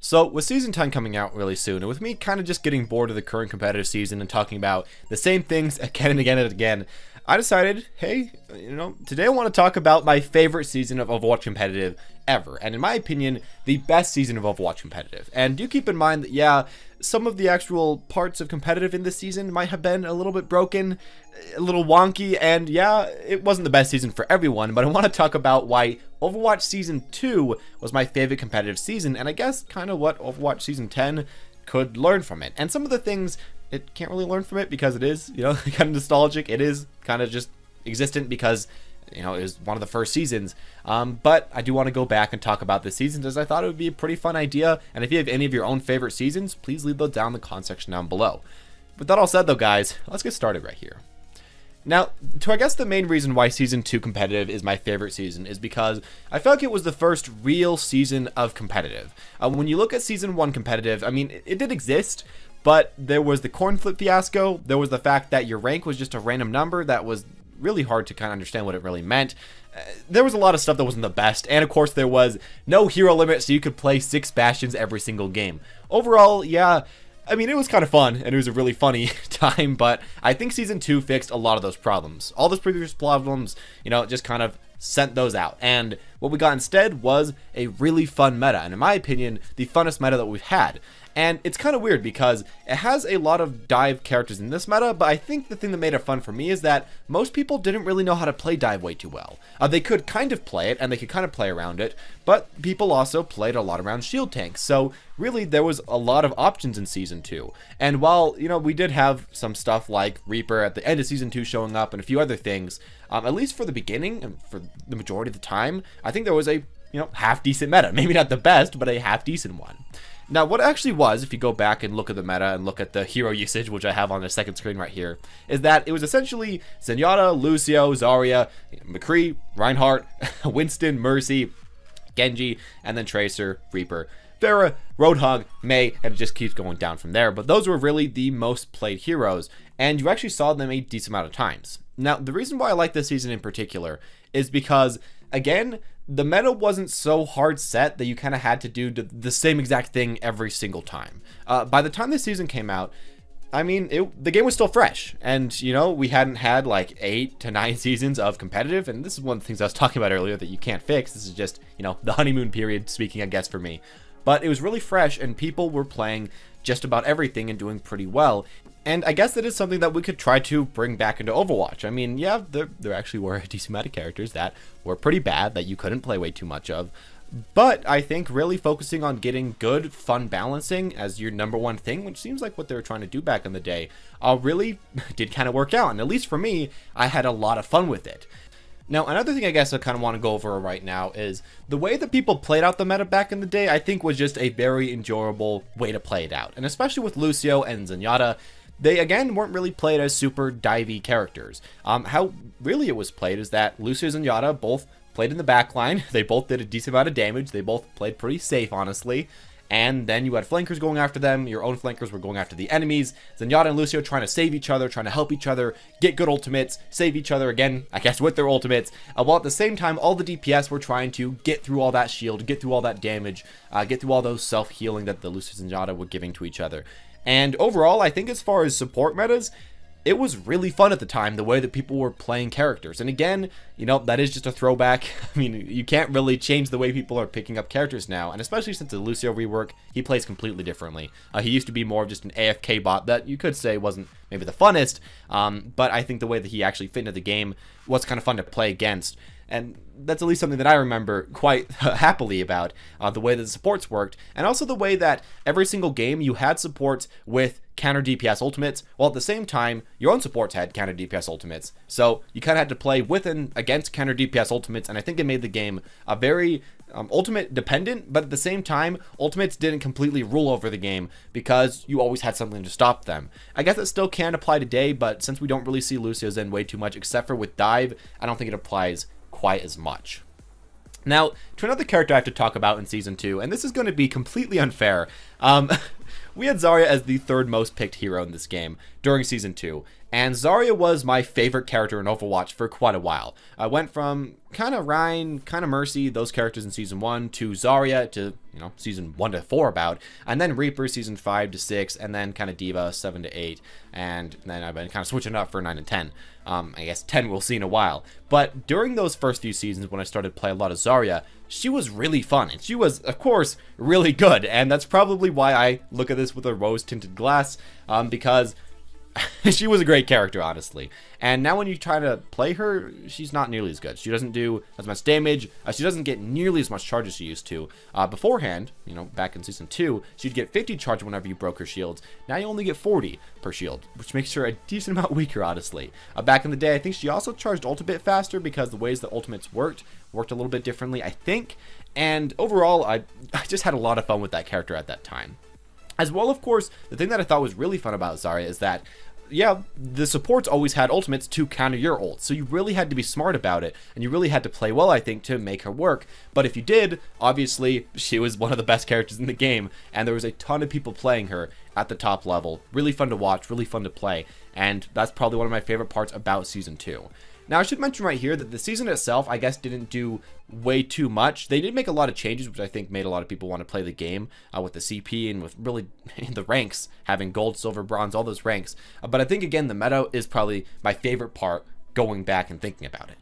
So, with Season 10 coming out really soon, and with me kind of just getting bored of the current competitive season and talking about the same things again and again and again, I decided, hey, today I want to talk about my favorite season of Overwatch Competitive ever, and in my opinion, the best season of Overwatch Competitive. And do keep in mind that, yeah, some of the actual parts of competitive in this season might have been a little bit broken, a little wonky, and yeah, it wasn't the best season for everyone, but I want to talk about why Overwatch Season 2 was my favorite competitive season, and I guess kind of what Overwatch Season 10 could learn from it. And some of the things it can't really learn from it because it is, kind of nostalgic. It is kind of just existent because, it was one of the first seasons. But I do want to go back and talk about the seasons as I thought it would be a pretty fun idea. And if you have any of your own favorite seasons, please leave those down in the comment section down below. With that all said though, guys, let's get started right here. Now, I guess the main reason why Season 2 competitive is my favorite season is because I felt like it was the first real season of competitive. When you look at Season 1 competitive, I mean, it did exist, but there was the corn flip fiasco, there was the fact that your rank was just a random number that was really hard to kind of understand what it really meant. There was a lot of stuff that wasn't the best, and of course there was no hero limit, so you could play 6 Bastions every single game. Overall, yeah, I mean, it was kind of fun, and it was a really funny time, but I think Season 2 fixed a lot of those problems. All those previous problems, just kind of sent those out, and what we got instead was a really fun meta, and in my opinion, the funnest meta that we've had. And it's kind of weird because it has a lot of dive characters in this meta, but I think the thing that made it fun for me is that most people didn't really know how to play dive way too well. They could kind of play it, and they could kind of play around it, but people also played a lot around shield tanks, so really there was a lot of options in Season 2. And while, we did have some stuff like Reaper at the end of Season 2 showing up and a few other things, at least for the beginning and for the majority of the time, I think there was a, half-decent meta. Maybe not the best, but a half-decent one. Now, what it actually was, if you go back and look at the meta and look at the hero usage, which I have on the second screen right here, is that it was essentially Zenyatta, Lucio, Zarya, Mccree, Reinhardt, Winston, Mercy, Genji, and then Tracer, Reaper, Pharah, Roadhog, Mei, and it just keeps going down from there. But those were really the most played heroes, and you actually saw them a decent amount of times. Now, the reason why I like this season in particular is because, again, the meta wasn't so hard set that you kind of had to do the same exact thing every single time. By the time this season came out, I mean, the game was still fresh, and we hadn't had like 8 to 9 seasons of competitive, and this is one of the things I was talking about earlier that you can't fix. This is just, the honeymoon period speaking, I guess, for me. But it was really fresh, and people were playing just about everything and doing pretty well. And I guess that is something that we could try to bring back into Overwatch. I mean, yeah, there actually were a decent amount of characters that were pretty bad that you couldn't play way too much of. But I think really focusing on getting good, fun balancing as your #1 thing, which seems like what they were trying to do back in the day, really did kind of work out. And at least for me, I had a lot of fun with it. Now, another thing I guess I kind of want to go over right now is the way that people played out the meta back in the day, I think was just a very enjoyable way to play it out. And especially with Lucio and Zenyatta, they, again, weren't really played as super divey characters. How really it was played is that Lucio and Zenyatta both played in the backline. They both did a decent amount of damage. They both played pretty safe, honestly. And then you had flankers going after them. Your own flankers were going after the enemies. Zenyatta and Lucio trying to save each other, trying to help each other, get good ultimates, save each other again, I guess, with their ultimates. While at the same time, all the DPS were trying to get through all that shield, get through all that damage, get through all those self-healing that the Lucio and Zenyatta were giving to each other. And overall, I think as far as support metas, it was really fun at the time, the way that people were playing characters. And again, that is just a throwback. I mean, you can't really change the way people are picking up characters now. And especially since the Lucio rework, he plays completely differently. He used to be more of just an AFK bot that you could say wasn't maybe the funnest. But I think the way that he actually fit into the game was kind of fun to play against. And that's at least something that I remember quite happily about the way that the supports worked, and also the way that every single game you had supports with counter DPS ultimates, while at the same time your own supports had counter DPS ultimates. So you kind of had to play with and against counter DPS ultimates, and I think it made the game a very ultimate dependent, but at the same time ultimates didn't completely rule over the game because you always had something to stop them. I guess it still can apply today, but since we don't really see Lucio's in way too much except for with dive, I don't think it applies quite as much. Now, to another character I have to talk about in Season 2, and this is going to be completely unfair. We had Zarya as the 3rd most picked hero in this game during Season 2, And Zarya was my favorite character in Overwatch for quite a while. I went from kind of Ryan, kind of Mercy, those characters in Season 1, to Zarya, to, you know, Season 1 to 4 about, and then Reaper, Season 5 to 6, and then kind of Diva, 7 to 8, and then I've been kind of switching up for 9 and 10. I guess 10 we'll see in a while. But during those first few seasons when I started to play a lot of Zarya, she was really fun, and she was, of course, really good, and that's probably why I look at this with a rose-tinted glass, because she was a great character, honestly. And now when you try to play her, she's not nearly as good. She doesn't do as much damage. She doesn't get nearly as much charge as she used to. Beforehand, you know, back in Season 2, she'd get 50 charge whenever you broke her shields. Now you only get 40 per shield, which makes her a decent amount weaker, honestly. Back in the day, I think she also charged ult a bit faster because the ways that ultimates worked a little bit differently, I think. And overall, I just had a lot of fun with that character at that time. As well, of course, the thing that I thought was really fun about Zarya is that, yeah, the supports always had ultimates to counter your ult, so you really had to be smart about it, and you really had to play well, I think, to make her work. But if you did, obviously, she was one of the best characters in the game, and there was a ton of people playing her at the top level. Really fun to watch, really fun to play, and that's probably one of my favorite parts about Season 2. Now, I should mention right here that the season itself, I guess, didn't do way too much. They did make a lot of changes, which I think made a lot of people want to play the game with the CP and with really the ranks, having gold, silver, bronze, all those ranks. But I think, again, the meta is probably my favorite part going back and thinking about it.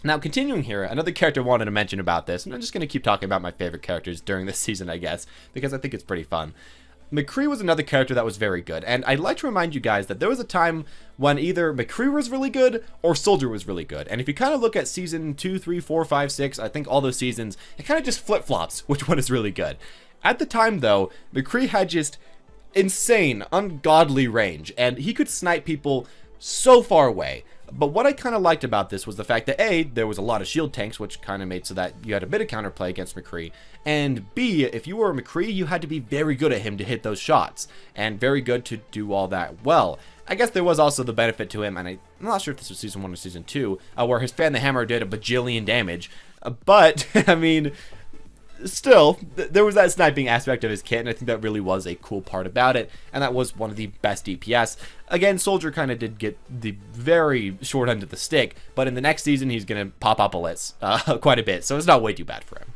Now, continuing here, another character I wanted to mention about this, and I'm just going to keep talking about my favorite characters during this season, I guess, because I think it's pretty fun. Mccree was another character that was very good, and I'd like to remind you guys that there was a time when either Mccree was really good or Soldier was really good. And if you kind of look at Season 2, 3, 4, 5, 6, I think all those seasons, it kind of just flip-flops which one is really good. At the time, though, Mccree had just insane, ungodly range, and he could snipe people so far away. But what I kind of liked about this was the fact that A, there was a lot of shield tanks, which kind of made so that you had a bit of counterplay against Mccree, and B, if you were a Mccree, you had to be very good at him to hit those shots, and very good to do all that well. I guess there was also the benefit to him, and I'm not sure if this was Season 1 or Season 2, where his Fan the Hammer did a bajillion damage, but, I mean, still, there was that sniping aspect of his kit, and I think that really was a cool part about it, and that was one of the best DPS. Again, Soldier kind of did get the very short end of the stick, but in the next season, he's going to pop up bullets quite a bit, so it's not way too bad for him.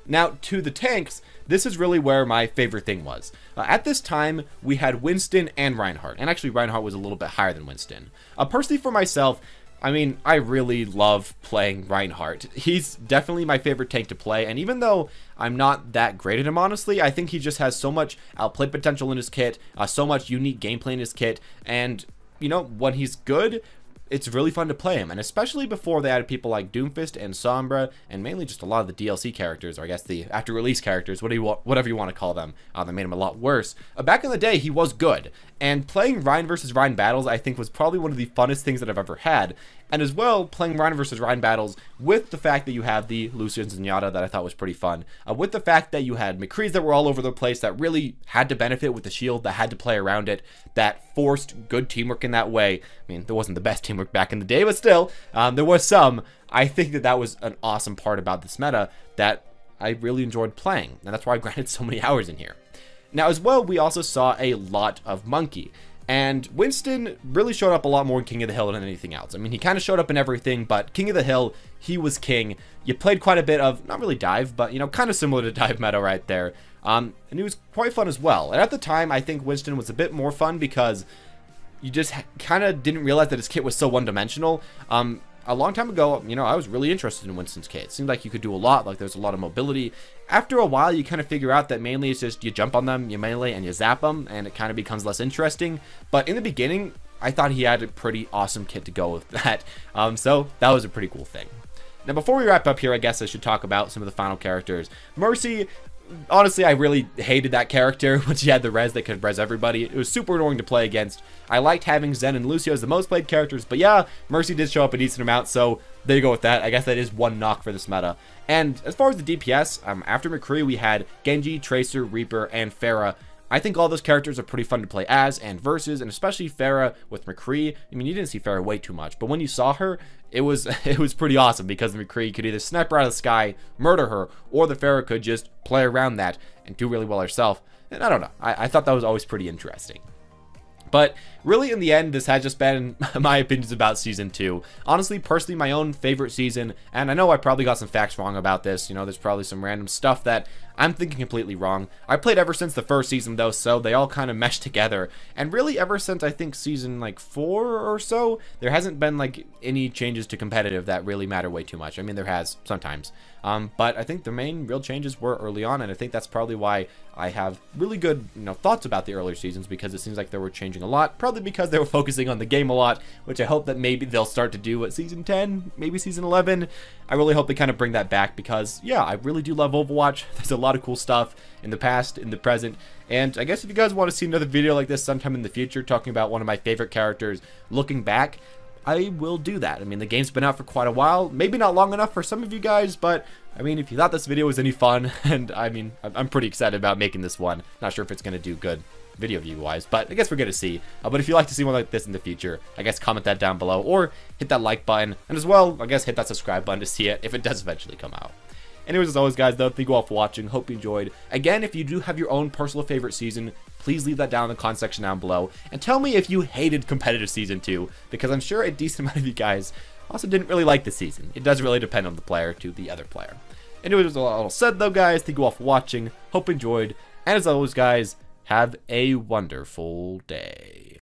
Now, to the tanks, this is really where my favorite thing was. At this time, we had Winston and Reinhardt, and actually Reinhardt was a little bit higher than Winston. Personally, for myself, I mean, I really love playing Reinhardt. He's definitely my favorite tank to play, and even though I'm not that great at him, honestly, I think he just has so much outplay potential in his kit, so much unique gameplay in his kit, and, you know, when he's good, it's really fun to play him, and especially before they added people like Doomfist and Sombra, and mainly just a lot of the DLC characters, or I guess the after-release characters, whatever you want to call them, that made him a lot worse. Back in the day, he was good, and playing Ryan versus Ryan battles, I think, was probably one of the funnest things that I've ever had, and as well, playing Ryan versus Ryan battles with the fact that you have the Lucians and Yada that I thought was pretty fun, with the fact that you had Mccrees that were all over the place that really had to benefit with the shield, that had to play around it, that forced good teamwork in that way. I mean, there wasn't the best teamwork back in the day, but still, there was some. I think that that was an awesome part about this meta that I really enjoyed playing, and that's why I grinded so many hours in here. Now, as well, we also saw a lot of Monkey. And Winston really showed up a lot more in King of the Hill than anything else. I mean, he kind of showed up in everything, but King of the Hill, he was king. You played quite a bit of, not really dive, but, you know, kind of similar to dive meta right there. And he was quite fun as well. And at the time, I think Winston was a bit more fun because you just kind of didn't realize that his kit was so one-dimensional. A long time ago, you know, I was really interested in Winston's kit. It seemed like you could do a lot, like there's a lot of mobility. After a while, you kind of figure out that mainly it's just you jump on them, you melee, and you zap them, and it kind of becomes less interesting. But in the beginning, I thought he had a pretty awesome kit to go with that. So that was a pretty cool thing. Now, before we wrap up here, I guess I should talk about some of the final characters. Mercy, honestly, I really hated that character when she had the res that could res everybody. It was super annoying to play against. I liked having Zen and Lucio as the most played characters, but yeah, Mercy did show up a decent amount, so there you go with that. I guess that is one knock for this meta. And as far as the DPS, after Mccree, we had Genji, Tracer, Reaper, and Pharah. I think all those characters are pretty fun to play as and versus, and especially Pharah with Mccree. I mean, you didn't see Pharah way too much, but when you saw her, it was pretty awesome because the Mccree could either snipe her out of the sky, murder her, or the Pharah could just play around that and do really well herself. And I don't know, I thought that was always pretty interesting. But really, in the end, this has just been my opinions about Season 2. Honestly, personally, my own favorite season, and I know I probably got some facts wrong about this. You know, there's probably some random stuff that I'm thinking completely wrong. I played ever since the first season, though, so they all kind of mesh together. And really, ever since, I think, Season, like, 4 or so, there hasn't been, like, any changes to competitive that really matter way too much. I mean, there has, sometimes. But I think the main real changes were early on, and I think that's probably why I have really good, thoughts about the earlier seasons, because it seems like they were changing a lot, probably because they were focusing on the game a lot, which I hope that maybe they'll start to do at Season 10, maybe Season 11. I really hope they kind of bring that back, because, yeah, I really do love Overwatch. There's a lot of cool stuff in the past, in the present, and I guess if you guys want to see another video like this sometime in the future, talking about one of my favorite characters looking back, I will do that. I mean, the game's been out for quite a while, maybe not long enough for some of you guys, but I mean, if you thought this video was any fun, and I mean, I'm pretty excited about making this one. Not sure if it's going to do good video view wise, but I guess we're going to see. But if you'd like to see one like this in the future, I guess comment that down below, or hit that like button, and as well, I guess hit that subscribe button to see it if it does eventually come out. Anyways, as always, guys, though, thank you all for watching. Hope you enjoyed. Again, if you do have your own personal favorite season, please leave that down in the comment section down below. And tell me if you hated competitive Season 2, because I'm sure a decent amount of you guys also didn't really like the season. It does really depend on the player to the other player. Anyways, all said, though, guys, thank you all for watching. Hope you enjoyed. And as always, guys, have a wonderful day.